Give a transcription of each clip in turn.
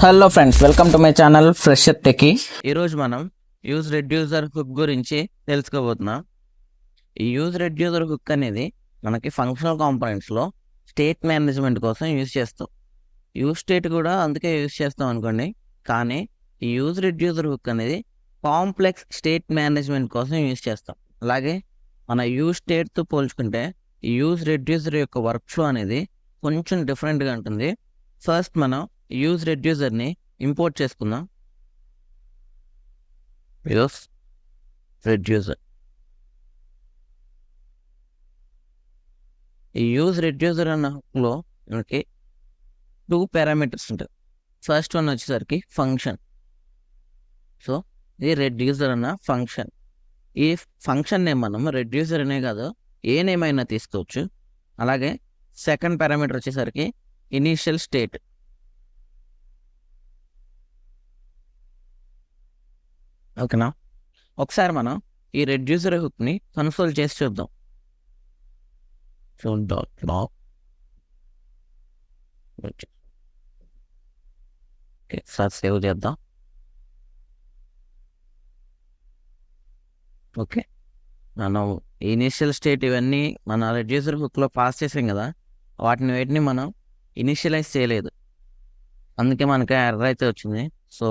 Hello friends, welcome to my channel fresher techie. ఈరోజు మనం use reducer hook గురించి తెలుసుకోబోతున్నాం. ఈ యూజ్ రెడ్యూసర్ హుక్ అనేది మనకి ఫంక్షనల్ కాంపోనెంట్స్లో స్టేట్ మేనేజ్మెంట్ కోసం యూజ్ చేస్తాం. యూజ్ స్టేట్ కూడా అందుకే యూజ్ చేస్తాం అనుకోండి. కానీ ఈ యూజ్ రెడ్యూసర్ హుక్ అనేది కాంప్లెక్స్ స్టేట్ మేనేజ్మెంట్ కోసం యూజ్ చేస్తాం. అలాగే మన యూజ్ స్టేట్తో పోల్చుకుంటే ఈ యూజ్ రెడ్యూసర్ యొక్క వర్క్ ఫ్లో అనేది కొంచెం డిఫరెంట్గా ఉంటుంది. ఫస్ట్ మనం యూజ్ రెడ్యూసర్ని ఇంపోర్ట్ చేసుకుందాం. Use reducer. ఈ యూజ్ రెడ్యూసర్ అన్నలో మనకి 2 పారామీటర్స్ ఉంటాయి. ఫస్ట్ వన్ వచ్చేసరికి ఫంక్షన్. సో ఇది రెడ్యూసర్ అన్న ఫంక్షన్. ఈ ఫంక్షన్ నేమ్ మనం రెడ్యూసర్ అనే కాదు ఏ నేమ్ అయినా తీసుకోవచ్చు. అలాగే సెకండ్ పారామీటర్ వచ్చేసరికి ఇనీషియల్ స్టేట్. ఓకేనా? ఒకసారి మనం ఈ రెడ్యూసర్ హుక్ని కన్సోల్ చేసి చూద్దాం. సార్ సేవ్ చేద్దాం. ఓకే, మనం ఇనిషియల్ స్టేట్ ఇవన్నీ మన రెడ్యూసర్ హుక్లో పాస్ చేసాం కదా, వాటిని మనం ఇనిషియలైజ్ చేయలేదు, అందుకే మనకి ఎర్రర్ అయితే వచ్చింది. సో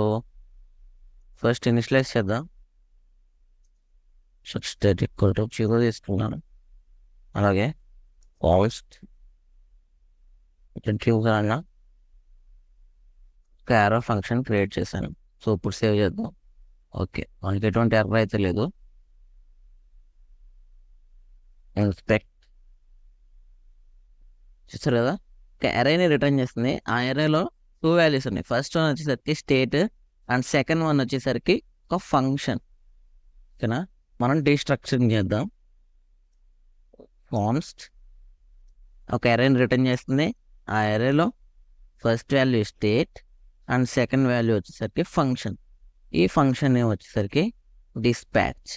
ఫస్ట్ ఇనిషియలైజ్ చేద్దాం. స్టేట్ ఈక్వల్ టు 0 తీసుకున్నాను. అలాగే కాస్ట్ రెడ్యూసర్ అన్న ఒక ఎర్రర్ ఫంక్షన్ క్రియేట్ చేశాను. సో ఇప్పుడు సేవ్ చేద్దాం. ఓకే, మనకి ఎటువంటి ఎర్రర్ అయితే లేదు. ఇన్స్పెక్ట్ చూస్తారు కదా, ఒక ఎరేని రిటర్న్ చేస్తుంది. ఆ ఎరేలో 2 వాల్యూస్ ఉన్నాయి. ఫస్ట్ వన్ వచ్చేసరికి స్టేట్ అండ్ సెకండ్ వన్ వచ్చేసరికి ఒక ఫంక్షన్. ఓకేనా? మనం డీస్ట్రక్చరింగ్ చేద్దాం. కాన్స్ట్ ఒక ఎరేని రిటర్న్ చేస్తుంది. ఆ ఎరేలో first value state and second value వచ్చేసరికి ఫంక్షన్. ఈ ఫంక్షన్ నేమ్ వచ్చేసరికి డిస్పాచ్.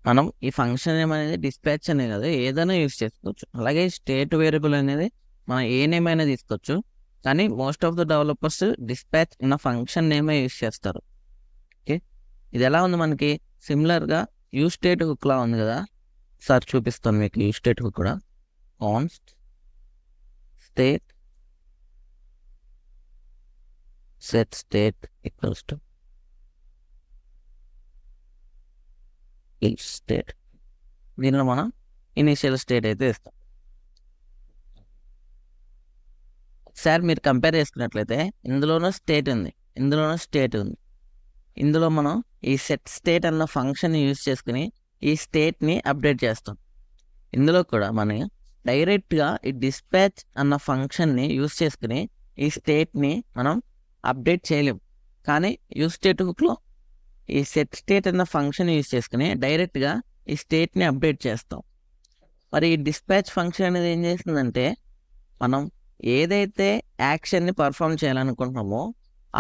మనం ఈ ఫంక్షన్ నేమ్ అనేది డిస్పాచ్ అనే కదా ఏదైనా యూజ్ చేసుకోవచ్చు. అలాగే స్టేట్ వేరియబుల్ అనేది మనం ఏ నేమ్ అయినా తీసుకోవచ్చు. కానీ most of the developers dispatch ఉన్న ఫంక్షన్ నేమే యూజ్ చేస్తారు. ఓకే, ఇది ఎలా ఉంది మనకి సిమిలర్గా యూజ్ స్టేట్ హుక్లా ఉంది కదా. సార్ చూపిస్తాను మీకు యూజ్ స్టేట్ హుక్ కూడా. Const state set state equals to state. దీనిలో మనం ఇనిషియల్ స్టేట్ అయితే ఇస్తాం. ఒకసారి మీరు కంపేర్ చేసుకున్నట్లయితే ఇందులోనూ స్టేట్ ఉంది, ఇందులోనూ స్టేట్ ఉంది. ఇందులో మనం ఈ సెట్ స్టేట్ అన్న ఫంక్షన్ యూజ్ చేసుకుని ఈ స్టేట్ని అప్డేట్ చేస్తాం. ఇందులో కూడా మనం డైరెక్ట్గా ఈ డిస్పాచ్ అన్న ఫంక్షన్ని యూజ్ చేసుకుని ఈ స్టేట్ని మనం అప్డేట్ చేయలేం. కానీ యూజ్ స్టేట్ హుక్లో ఈ సెట్ స్టేట్ అన్న ఫంక్షన్ యూజ్ చేసుకుని డైరెక్ట్గా ఈ స్టేట్ని అప్డేట్ చేస్తాం. మరి ఈ డిస్పాచ్ ఫంక్షన్ అనేది ఏం చేస్తుందంటే మనం ఏదైతే యాక్షన్ని పర్ఫామ్ చేయాలనుకుంటున్నామో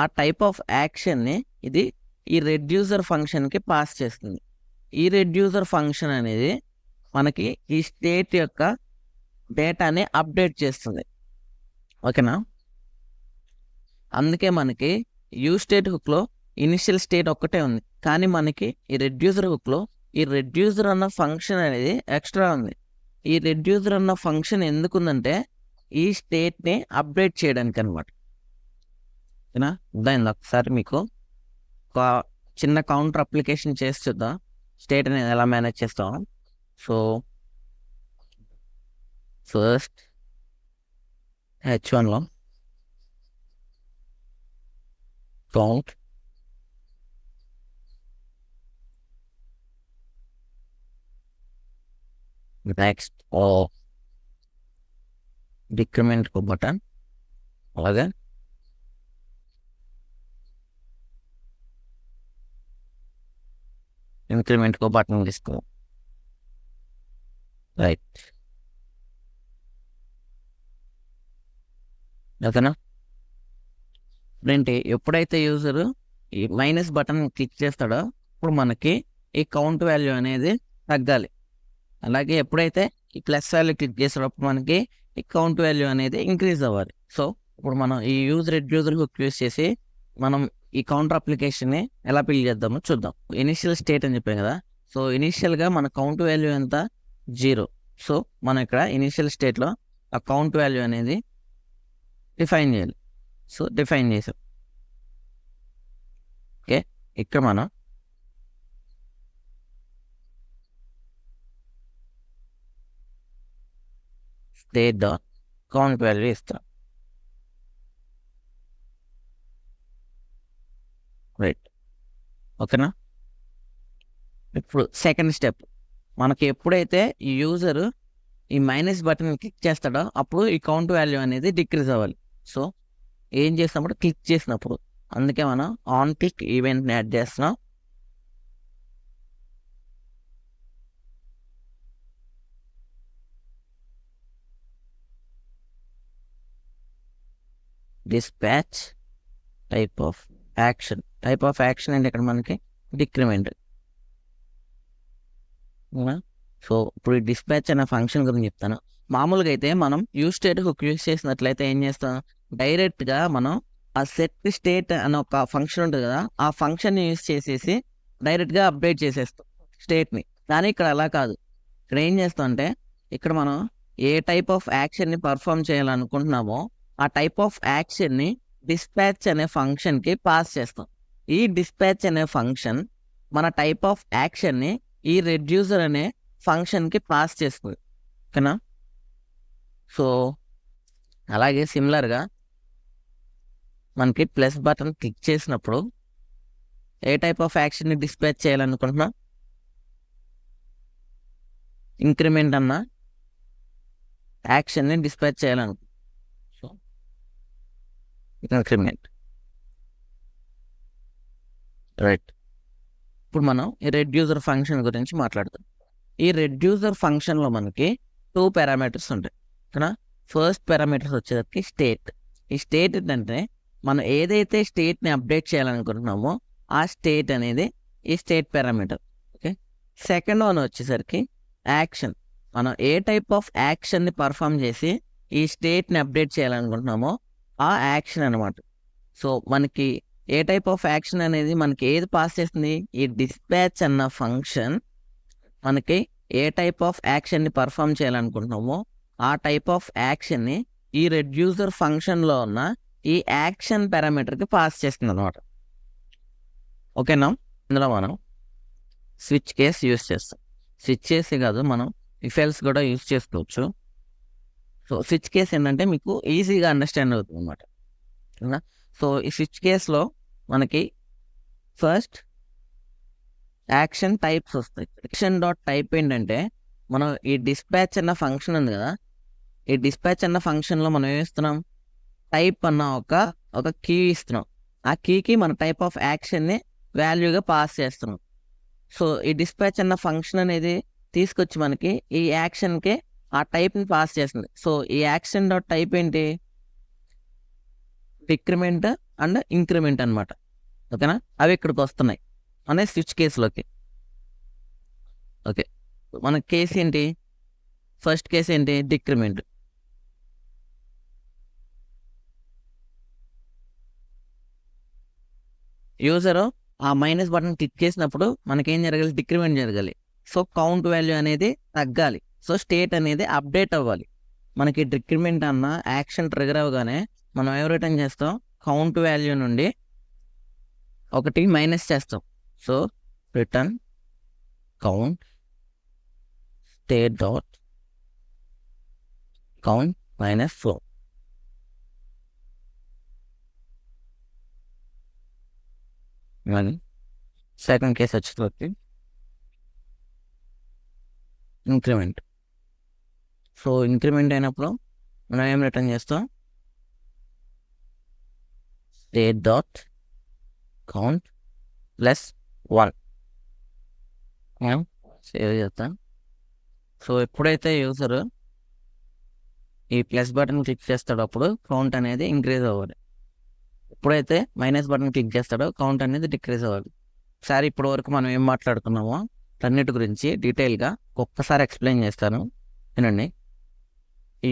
ఆ టైప్ ఆఫ్ యాక్షన్ని ఇది ఈ రెడ్యూసర్ ఫంక్షన్కి పాస్ చేస్తుంది. ఈ రెడ్యూసర్ ఫంక్షన్ అనేది మనకి ఈ స్టేట్ యొక్క డేటాని అప్డేట్ చేస్తుంది. ఓకేనా? అందుకే మనకి యూజ్ స్టేట్ హుక్లో ఇనిషియల్ స్టేట్ ఒక్కటే ఉంది. కానీ మనకి ఈ రెడ్యూసర్ హుక్లో ఈ రెడ్యూసర్ అన్న ఫంక్షన్ అనేది ఎక్స్ట్రా ఉంది. ఈ రెడ్యూసర్ అన్న ఫంక్షన్ ఎందుకుందంటే ఈ స్టేట్ని అప్డేట్ చేయడానికి అనమాట. ఓకేనా? దాని ఒకసారి మీకు ఒక చిన్న కౌంటర్ అప్లికేషన్ చేసి చూద్దాం స్టేట్ అనేది ఎలా మేనేజ్ చేస్తాం. సో ఫస్ట్ H1లో కౌంట్ నెక్స్ట్ డిక్రిమెంట్ బటన్, అలాగే ఇంక్రిమెంట్ బటన్ తీసుకో. రైట్, ఓకేనా? ఏంటి ఎప్పుడైతే యూజర్ ఈ మైనస్ బటన్ క్లిక్ చేస్తాడో అప్పుడు మనకి ఈ కౌంట్ వాల్యూ అనేది తగ్గాలి. అలాగే ఎప్పుడైతే ఈ ప్లస్ వాల్యూ క్లిక్ చేసేటప్పుడు మనకి ఈ కౌంట్ వాల్యూ అనేది ఇంక్రీజ్ అవ్వాలి. సో ఇప్పుడు మనం ఈ యూజ్ రెడ్యూసర్ హుక్ యూస్ చేసి మనం ఈ కౌంటర్ అప్లికేషన్ని ఎలా బిల్డ్ చేద్దామో చూద్దాం. ఇనిషియల్ స్టేట్ అని చెప్పాం కదా. సో ఇనిషియల్గా మన కౌంట్ వాల్యూ ఎంత 0. సో మనం ఇక్కడ ఇనిషియల్ స్టేట్లో ఆ కౌంట్ వాల్యూ అనేది డిఫైన్ చేయాలి. సో డిఫైన్ చేసాం. ఓకే, ఇక్కడ మనం స్టేట్ డాట్ కౌంట్ వాల్యూ ఇస్తాం. రైట్, ఓకేనా. ఇప్పుడు సెకండ్ స్టెప్, మనకి ఎప్పుడైతే ఈ యూజర్ ఈ మైనస్ బటన్ క్లిక్ చేస్తాడో అప్పుడు ఈ కౌంట్ వాల్యూ అనేది డిక్రీజ్ అవ్వాలి. సో ఏం చేసినప్పుడు క్లిక్ చేసినప్పుడు, అందుకే మనం ఆన్ క్లిక్ ఈవెంట్ని యాడ్ చేస్తున్నాం. డిస్పాచ్ టైప్ ఆఫ్ యాక్షన్ అంటే ఇక్కడ మనకి డిక్రిమెంట్. సో ఇప్పుడు ఈ డిస్పాచ్ అనే ఫంక్షన్ గురించి చెప్తాను. మామూలుగా అయితే మనం యూజ్ స్టేట్ హుక్ యూజ్ చేసినట్లయితే ఏం చేస్తాం, డైరెక్ట్గా మనం ఆ సెట్ స్టేట్ అనే ఒక ఫంక్షన్ ఉంటుంది కదా, ఆ ఫంక్షన్ని యూజ్ చేసేసి డైరెక్ట్గా అప్డేట్ చేసేస్తాం స్టేట్ని. కానీ ఇక్కడ అలా కాదు. ఇక్కడ ఏం చేస్తాం అంటే, ఇక్కడ మనం ఏ టైప్ ఆఫ్ యాక్షన్ని పర్ఫామ్ చేయాలనుకుంటున్నామో ఆ టైప్ ఆఫ్ యాక్షన్ని డిస్పాచ్ అనే ఫంక్షన్కి పాస్ చేస్తాం. ఈ డిస్పాచ్ అనే ఫంక్షన్ మన టైప్ ఆఫ్ యాక్షన్ని ఈ రెడ్యూసర్ అనే ఫంక్షన్కి పాస్ చేస్తుంది. ఓకేనా. సో అలాగే సిమిలర్గా మనకి ప్లస్ బటన్ క్లిక్ చేసినప్పుడు ఏ టైప్ ఆఫ్ యాక్షన్ని డిస్పాచ్ చేయాలనుకుంటున్నా, ఇంక్రిమెంట్ అన్న యాక్షన్ని డిస్పాచ్ చేయాలనుకుంటున్నా. So increment. రైట్, ఇప్పుడు మనం ఈ రెడ్యూసర్ ఫంక్షన్ గురించి మాట్లాడుతాం. ఈ రెడ్యూసర్ ఫంక్షన్లో మనకి 2 పారామీటర్స్ ఉంటాయి. ఓకేనా. ఫస్ట్ పారామీటర్స్ వచ్చేసరికి స్టేట్. ఈ స్టేట్ ఏంటంటే మనం ఏదైతే స్టేట్ని అప్డేట్ చేయాలనుకుంటున్నామో ఆ స్టేట్ అనేది ఈ state parameter. Okay. Second one వచ్చేసరికి యాక్షన్. మనం ఏ టైప్ ఆఫ్ యాక్షన్ని పర్ఫామ్ చేసి ఈ స్టేట్ని అప్డేట్ చేయాలనుకుంటున్నామో ఆ యాక్షన్ అనమాట. సో మనకి ఏ టైప్ ఆఫ్ యాక్షన్ అనేది మనకి ఏది పాస్ చేస్తుంది, ఈ డిస్పాచ్ అన్న ఫంక్షన్ మనకి ఏ టైప్ ఆఫ్ యాక్షన్ని పర్ఫామ్ చేయాలనుకుంటున్నామో ఆ టైప్ ఆఫ్ యాక్షన్ని ఈ రెడ్యూసర్ ఫంక్షన్లో ఉన్న ఈ యాక్షన్ పారామీటర్కి పాస్ చేస్తుంది అనమాట. ఓకేనా. ఇందులో మనం స్విచ్ కేస్ యూస్ చేస్తాం. స్విచ్ కేసే కాదు, మనం ఇఫ్ ఎల్స్ కూడా యూస్ చేసుకోవచ్చు. సో స్విచ్ కేస్ ఏంటంటే మీకు ఈజీగా అండర్స్టాండ్ అవుతుంది అనమాట. సో ఈ స్విచ్ కేస్లో మనకి ఫస్ట్ యాక్షన్ టైప్స్ వస్తాయి. యాక్షన్ డాట్ టైప్ ఏంటంటే, మనం ఈ డిస్పాచ్ అన్న ఫంక్షన్ ఉంది కదా, ఈ డిస్పాచ్ అన్న ఫంక్షన్లో మనం ఏం ఇస్తున్నాం, టైప్ అన్న ఒక కీ ఇస్తున్నాం. ఆ కీకి మన టైప్ ఆఫ్ యాక్షన్ని వాల్యూగా పాస్ చేస్తున్నాం. సో ఈ డిస్పాచ్ అన్న ఫంక్షన్ అనేది తీసుకొచ్చి మనకి ఈ యాక్షన్కి ఆ టైప్ని పాస్ చేస్తుంది. సో ఈ యాక్షన్ డాట్ టైప్ ఏంటి, డిక్రిమెంట్ అండ్ ఇంక్రిమెంట్ అనమాట. ఓకేనా. అవి ఇక్కడికి వస్తున్నాయి అనే స్విచ్ కేసులోకి. ఓకే, మన కేసు ఏంటి, ఫస్ట్ కేసు ఏంటి, డిక్రిమెంట్. యూజరు ఆ మైనస్ బటన్ క్లిక్ చేసినప్పుడు మనకేం జరగాలి, డిక్రిమెంట్ జరగాలి. సో కౌంట్ వాల్యూ అనేది తగ్గాలి. సో స్టేట్ అనేది అప్డేట్ అవ్వాలి. మనకి డిక్రిమెంట్ అన్న యాక్షన్ ట్రిగర్ అవ్వగానే మనం ఏం రిటర్న్ చేస్తాం, కౌంట్ వాల్యూ నుండి 1 మైనస్ చేస్తాం. So return count state dot count -4. Second case వచ్చేసరికి ఇంక్రిమెంట్. సో ఇంక్రిమెంట్ అయినప్పుడు మనం ఏం రిటర్న్ చేస్తాం, స్టేట్ డాట్ కౌంట్ +1. సేవ్ చేస్తాం. సో ఎప్పుడైతే యూజర్ ఈ ప్లస్ బటన్ క్లిక్ చేస్తాడో అప్పుడు కౌంట్ అనేది ఇంక్రీజ్ అవ్వాలి. ఎప్పుడైతే మైనస్ బటన్ క్లిక్ చేస్తాడో కౌంట్ అనేది డిక్రీజ్ అవ్వాలి. ఒకసారి ఇప్పటి వరకు మనం ఏం మాట్లాడుకున్నామో అన్నిటి గురించి డీటెయిల్గా ఒక్కసారి ఎక్స్ప్లెయిన్ చేస్తాను, వినండి.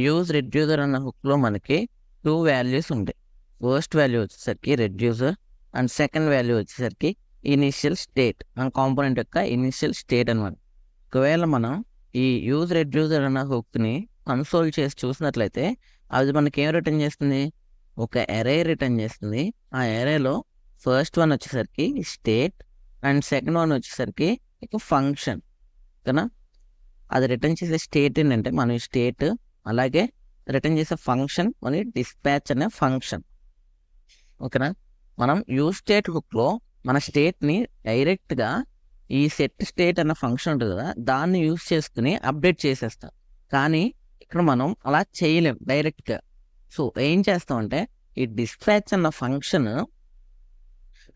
యూజ్ రెడ్యూసర్ అన్న హుక్లో మనకి 2 వాల్యూస్ ఉంటాయి. ఫస్ట్ వాల్యూ వచ్చేసరికి రెడ్యూసర్ అండ్ సెకండ్ వాల్యూ వచ్చేసరికి ఇనిషియల్ స్టేట్. మన కాంపోనెంట్ యొక్క ఇనిషియల్ స్టేట్ అనమాట. ఒకవేళ మనం ఈ యూజ్ రెడ్యూసర్ అన్న హుక్ని కన్సోల్ చేసి చూసినట్లయితే అది మనకి ఏం రిటర్న్ చేస్తుంది, ఒక ఎరే రిటర్న్ చేస్తుంది. ఆ ఎరేలో ఫస్ట్ వన్ వచ్చేసరికి స్టేట్ అండ్ సెకండ్ వన్ వచ్చేసరికి ఒక ఫంక్షన్. ఓకేనా, అది రిటర్న్ చేసే స్టేట్ ఏంటంటే మన స్టేట్, అలాగే రిటర్న్ చేసే ఫంక్షన్ మన డిస్పాచ్ అనే ఫంక్షన్. ఓకేనా, మనం యూజ్ స్టేట్ హుక్లో మన స్టేట్ని డైరెక్ట్గా ఈ సెట్ స్టేట్ అన్న ఫంక్షన్ ఉంటుంది కదా, దాన్ని యూజ్ చేసుకుని అప్డేట్ చేసేస్తాం. కానీ ఇక్కడ మనం అలా చేయలేం డైరెక్ట్గా. సో ఏం చేస్తామంటే ఈ డిస్పాచ్ అన్న ఫంక్షన్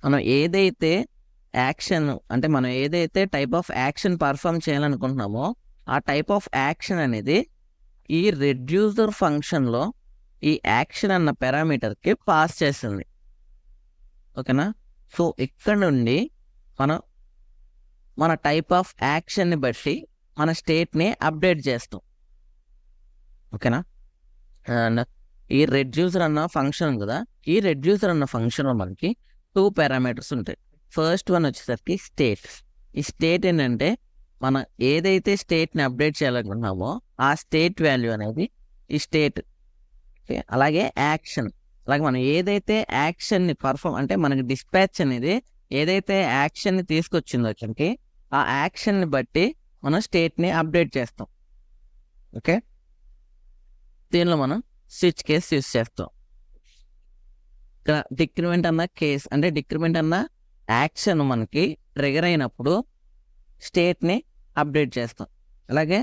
మనం ఏదైతే యాక్షన్, అంటే మనం ఏదైతే టైప్ ఆఫ్ యాక్షన్ పర్ఫామ్ చేయాలనుకుంటున్నామో ఆ టైప్ ఆఫ్ యాక్షన్ అనేది ఈ రెడ్యూసర్ ఫంక్షన్లో ఈ యాక్షన్ అన్న పారామీటర్కి పాస్ చేస్తుంది. ఓకేనా, సో ఇక్కడ నుండి మనం మన టైప్ ఆఫ్ యాక్షన్ని బట్టి మన స్టేట్ని అప్డేట్ చేస్తాం. ఓకేనా, అండ్ ఈ రెడ్యూసర్ అన్న ఫంక్షన్ కదా, ఈ రెడ్యూసర్ అన్న ఫంక్షన్లో మనకి 2 పారామీటర్స్ ఉంటాయి. ఫస్ట్ వన్ వచ్చేసరికి స్టేట్. ఈ స్టేట్ ఏంటంటే మనం ఏదైతే స్టేట్ని అప్డేట్ చేయాలనుకుంటున్నామో ఆ స్టేట్ వాల్యూ అనేది ఈ స్టేట్. ఓకే, అలాగే యాక్షన్, అలాగే మనం ఏదైతే యాక్షన్ని పర్ఫామ్, అంటే మనకి డిస్పాచ్ అనేది ఏదైతే యాక్షన్ని తీసుకొచ్చిందో వచ్చరికి ఆ యాక్షన్ని బట్టి మనం స్టేట్ని అప్డేట్ చేస్తాం. ఓకే, దీనిలో మనం స్విచ్ కేస్ యూస్ చేస్తాం. ఇక్కడ డిక్రిమెంట్ అన్న కేస్, అంటే డిక్రిమెంట్ అన్న యాక్షన్ మనకి ట్రిగర్ అయినప్పుడు స్టేట్ని అప్డేట్ చేస్తాం. అలాగే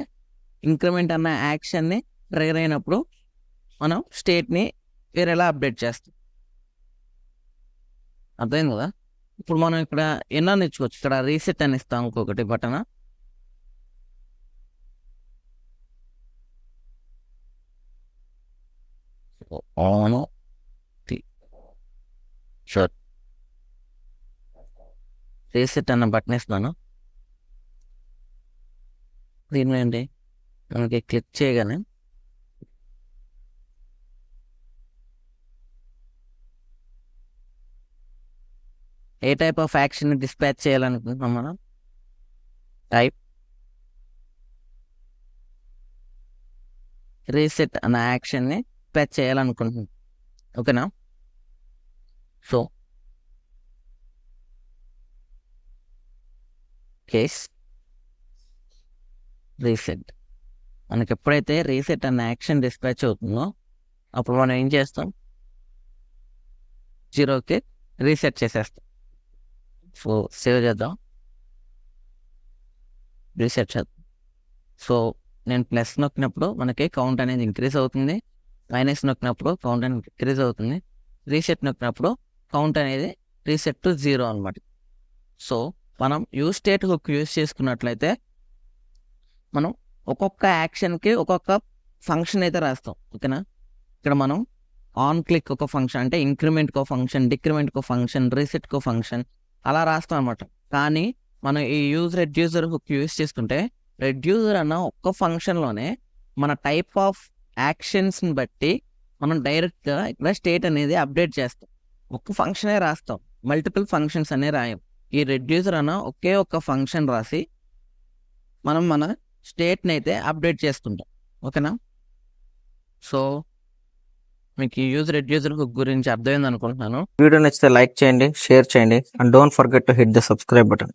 ఇంక్రిమెంట్ అన్న యాక్షన్ని ట్రిగర్ అయినప్పుడు మనం స్టేట్ని వేరేలా అప్డేట్ చేస్తాం. అర్థమైంది కదా. ఇప్పుడు మనం ఇక్కడ ఎన్నో నేర్చుకోవచ్చు. ఇక్కడ రీసెట్ అని ఇస్తాం, ఇంకొకటి బటన్. ఆన్ షూర్ రీసెట్ అన్న బటన్ ఇస్తున్నాను. దీని ఏంటి, మనకి క్లిక్ చేయగానే ఏ టైప్ ఆఫ్ యాక్షన్ డిస్పాచ్ చేయాలనుకుంటున్నాం మనం, టైప్ రీసెట్ అన్న యాక్షన్ని డిస్పాచ్ చేయాలనుకుంటున్నాం. ఓకేనా, సో కేస్ రీసెట్. మనకి ఎప్పుడైతే రీసెట్ అన్న యాక్షన్ డిస్పాచ్ అవుతుందో అప్పుడు మనం ఏం చేస్తాం, 0కి రీసెట్ చేసేస్తాం. సో సేవ్ చేద్దాం, రీసెట్ చేద్దాం. సో నేను ప్లస్ నొక్కినప్పుడు మనకి కౌంట్ అనేది ఇంక్రీజ్ అవుతుంది, మైనస్ నొక్కినప్పుడు కౌంట్ అనేది డిక్రీజ్ అవుతుంది, రీసెట్ నొక్కినప్పుడు కౌంట్ అనేది రీసెట్ టు 0 అనమాట. సో మనం యూజ్ స్టేట్ హుక్ యూజ్ చేసుకున్నట్లయితే మనం ఒక్కొక్క యాక్షన్కి ఒక్కొక్క ఫంక్షన్ అయితే రాస్తాం. ఓకేనా, ఇక్కడ మనం ఆన్ క్లిక్ ఒక ఫంక్షన్, అంటే ఇంక్రిమెంట్కో ఫంక్షన్, డిక్రిమెంట్కో ఫంక్షన్, రీసెట్కో ఫంక్షన్ అలా రాస్తాం అనమాట. కానీ మనం ఈ యూజ్ రెడ్యూసర్ హుక్ యూజ్ చేసుకుంటే రెడ్యూసర్ అన్న ఒక్క ఫంక్షన్లోనే మన టైప్ ఆఫ్ యాక్షన్స్ని బట్టి మనం డైరెక్ట్గా ఇక్కడ స్టేట్ అనేది అప్డేట్ చేస్తాం. ఒక్క ఫంక్షనే రాస్తాం, మల్టిపుల్ ఫంక్షన్స్ అనే రాయం. ఈ రెడ్యూసర్ అన్న ఒకే ఒక్క ఫంక్షన్ రాసి మనం మన స్టేట్ని అయితే అప్డేట్ చేసుకుంటాం. ఓకేనా, సో మీకు ఈ యూజ్ రెడ్యూసర్ హుక్ గురించి అర్థమైంది అనుకుంటున్నాను. వీడియో నచ్చితే లైక్ చేయండి, షేర్ చేయండి, and don't forget to hit the subscribe button.